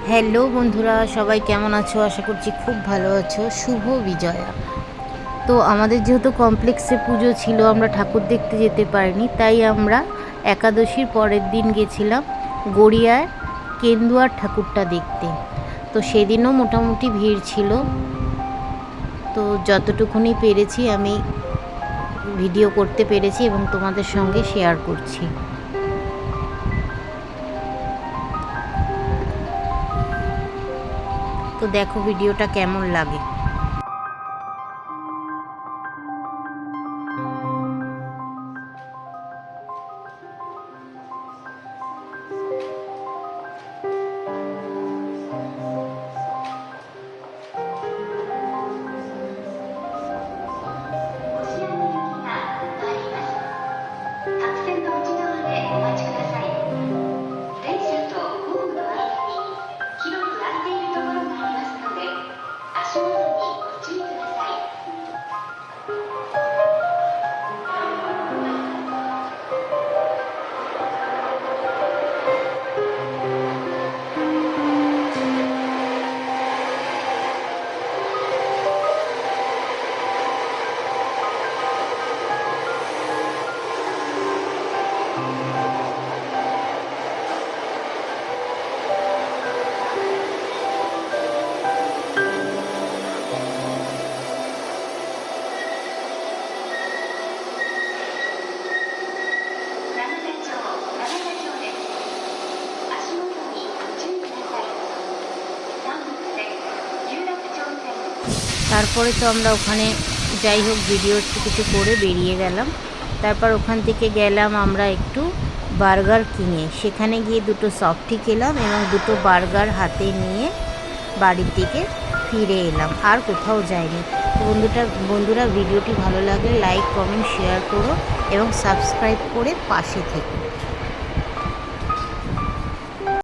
হ্যালো বন্ধুরা, সবাই কেমন আছো? আশা করছি খুব ভালো আছো। শুভ বিজয়া। তো আমাদের যেহেতু কমপ্লেক্সে পুজো ছিল, আমরা ঠাকুর দেখতে যেতে পারিনি, তাই আমরা একাদশীর পরের দিন গেছিলাম গড়িয়ায় কেন্দুয়ার ঠাকুরটা দেখতে। তো সেদিনও মোটামুটি ভিড় ছিল। তো যতটুকুনি পেরেছি আমি ভিডিও করতে পেরেছি এবং তোমাদের সঙ্গে শেয়ার করছি। তো দেখো ভিডিওটা কেমন লাগে। তারপরে তো আমরা ওখানে যাই হোক ভিডিও কিছু করে বেরিয়ে গেলাম। তারপর ওখান থেকে গেলাম আমরা একটু বার্গার কিনে, সেখানে গিয়ে দুটো সফটি খেলাম এবং দুটো বার্গার হাতে নিয়ে বাড়ির দিকে ফিরে এলাম। আর কোথাও যাইনি। তো বন্ধুরা ভিডিওটি ভালো লাগলে লাইক, কমেন্ট, শেয়ার করো এবং সাবস্ক্রাইব করে পাশে থেকো।